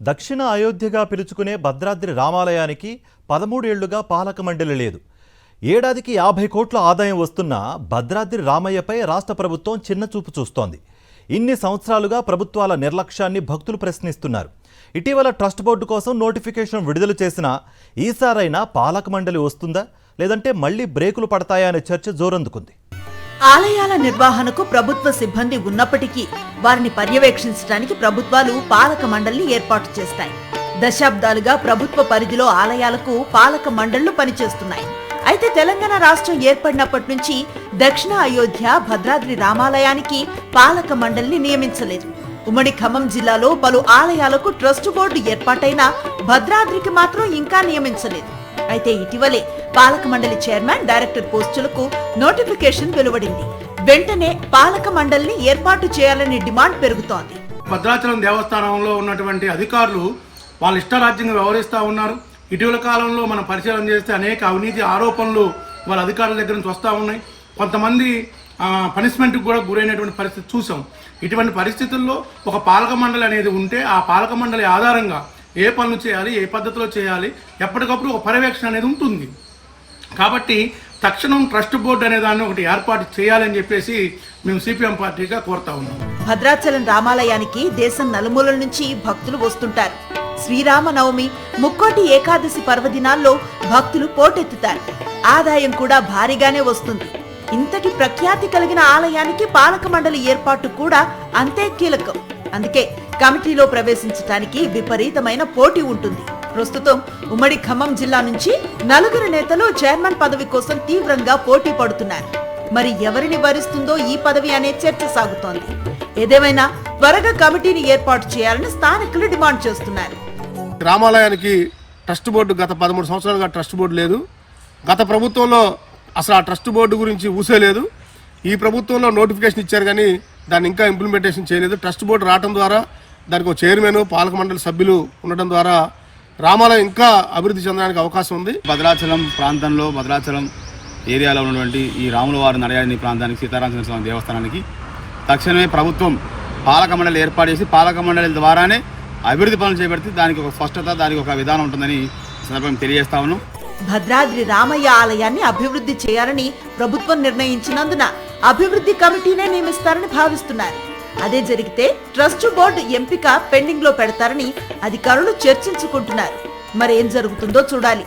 దక్షిణ అయోధ్యగా పిలుచుకునే భద్రాద్రి రామాలయానికి 13 ఏళ్లుగా పాలక మండలి లేదు. ఏడాదికి 50 కోట్ల ఆదాయం వస్తున్నా భద్రాద్రి రామయ్యపై రాష్ట్ర ప్రభుత్వం చిన్నచూపు చూస్తోంది. ఇన్ని సంవత్సరాలుగా ప్రభుత్వాల నిర్లక్ష్యాన్ని భక్తులు ప్రశ్నిస్తున్నారు. ఇటీవల ట్రస్ట్ బోర్డు కోసం నోటిఫికేషన్ విడుదల చేసినా ఈసారైనా పాలక మండలి వస్తుందా లేదంటే మళ్లీ బ్రేకులు పడతాయా అనే చర్చ జోరందుకుంది. ఆలయాల నిర్వహణకు ప్రభుత్వ సిబ్బంది ఉన్నప్పటికీ వారిని పర్యవేక్షించడానికి ప్రభుత్వాలు పాలక మండలిని ఏర్పాటు చేస్తాయి. దశాబ్దాలుగా ప్రభుత్వ పరిధిలో ఆలయాలకు పాలక మండళ్లు పనిచేస్తున్నాయి. అయితే తెలంగాణ రాష్ట్రం ఏర్పడినప్పటి నుంచి దక్షిణ అయోధ్య భద్రాద్రి రామాలయానికి పాలక మండలిని నియమించలేదు. ఉమ్మడి ఖమ్మం జిల్లాలో పలు ఆలయాలకు ట్రస్ట్ బోర్డు ఏర్పాటైనా భద్రాద్రికి మాత్రం ఇంకా నియమించలేదు. అయితే ఇటీవలే పాలక మండలి చైర్మన్, డైరెక్టర్ పోస్టులకు నోటిఫికేషన్ వెలువడింది. వెంటనే పాలక మండలిని ఏర్పాటు చేయాలని డిమాండ్ పెరుగుతోంది. భద్రాచలం దేవస్థానంలో ఉన్నటువంటి అధికారులు వాళ్ళ ఇష్టరాజ్యంగా వ్యవహరిస్తూ ఉన్నారు. ఇటీవల కాలంలో మనం పరిశీలన చేస్తే అనేక అవినీతి ఆరోపణలు వాళ్ళ అధికారుల దగ్గర నుంచి వస్తూ ఉన్నాయి. కొంతమంది పనిష్మెంట్కి కూడా గురైనటువంటి పరిస్థితి చూసాం. ఇటువంటి పరిస్థితుల్లో ఒక పాలక మండలి అనేది ఉంటే ఆ పాలక మండలి ఆధారంగా ఏ పనులు చేయాలి, ఏ పద్ధతిలో చేయాలి, ఎప్పటికప్పుడు ఒక పర్యవేక్షణ అనేది ఉంటుంది. కాబట్టి తక్షణం ట్రస్ట్ బోర్డు అనే దాన్ని ఒకటి ఏర్పాటు చేయాలని చెప్పేసి మేము సిపిఎం పార్టీగా కోరుతా ఉన్నాం. భద్రాచలం రామాలయానికి దేశం నలుమూలల నుంచి భక్తులు వస్తుంటారు. శ్రీరామనవమి, ముక్కోటి ఏకాదశి పర్వదినాల్లో భక్తులు పోటెత్తుతారు. ఆదాయం కూడా భారీగానే వస్తుంది. ఇంతటి ప్రఖ్యాతి కలిగిన ఆలయానికి పాలక మండలి ఏర్పాటు కూడా అంతే కీలకం. అందుకే కమిటీలో ప్రవేశించడానికి విపరీతమైన పోటీ ఉంటుంది. ప్రస్తుతం ఉమ్మడి ఖమ్మం జిల్లా నుంచి 4 నేతలు చైర్మన్ పదవి కోసం తీవ్రంగా పోటీ పడుతున్నారు. మరి ఎవరిని వరిస్తుందో ఈ పదవి అనే చర్చ సాగుతోంది. ఏదేమైనా త్వరగా కమిటీని ఏర్పాటు చేయాలని స్థానికులు డిమాండ్ చేస్తున్నారు. రామాలయానికి ట్రస్ట్ బోర్డు గత 13 సంవత్సరాలుగా ట్రస్ట్ బోర్డు లేదు. గత ప్రభుత్వంలో అసలు ఆ ట్రస్ట్ బోర్డు గురించి ఊసేలేదు. ఈ ప్రభుత్వంలో నోటిఫికేషన్ ఇచ్చారు కానీ దాన్ని ఇంకా ఇంప్లిమెంటేషన్ చేయలేదు. ట్రస్ట్ బోర్డు రావడం ద్వారా దానికి ఒక చైర్మన్, పాలక మండలి సభ్యులు ఉండటం ద్వారా రామాలయం ఇంకా అభివృద్ధి చెందడానికి అవకాశం ఉంది. భద్రాచలం ప్రాంతంలో, భద్రాచలం ఏరియాలో ఉన్నటువంటి ఈ రాముల వారి నడయాడిని ప్రాంతానికి, సీతారామ స్వామి దేవస్థానానికి తక్షణమే ప్రభుత్వం పాలక మండలి ఏర్పాటు చేసి పాలక మండలి ద్వారానే అభివృద్ధి పనులు చేపడితే దానికి ఒక స్పష్టత, దానికి ఒక విధానం ఉంటుందని సందర్భంగా తెలియజేస్తా ఉన్నాం. భద్రాద్రి రామయ్య ఆలయాన్ని అభివృద్ధి చేయాలని ప్రభుత్వం నిర్ణయించినందున అభివృద్ధి కమిటీనే నియమిస్తారని భావిస్తున్నారు. అదే జరిగితే ట్రస్ట్ బోర్డు ఎంపిక పెండింగ్ లో పెడతారని అధికారులు చర్చించుకుంటున్నారు. మరేం జరుగుతుందో చూడాలి.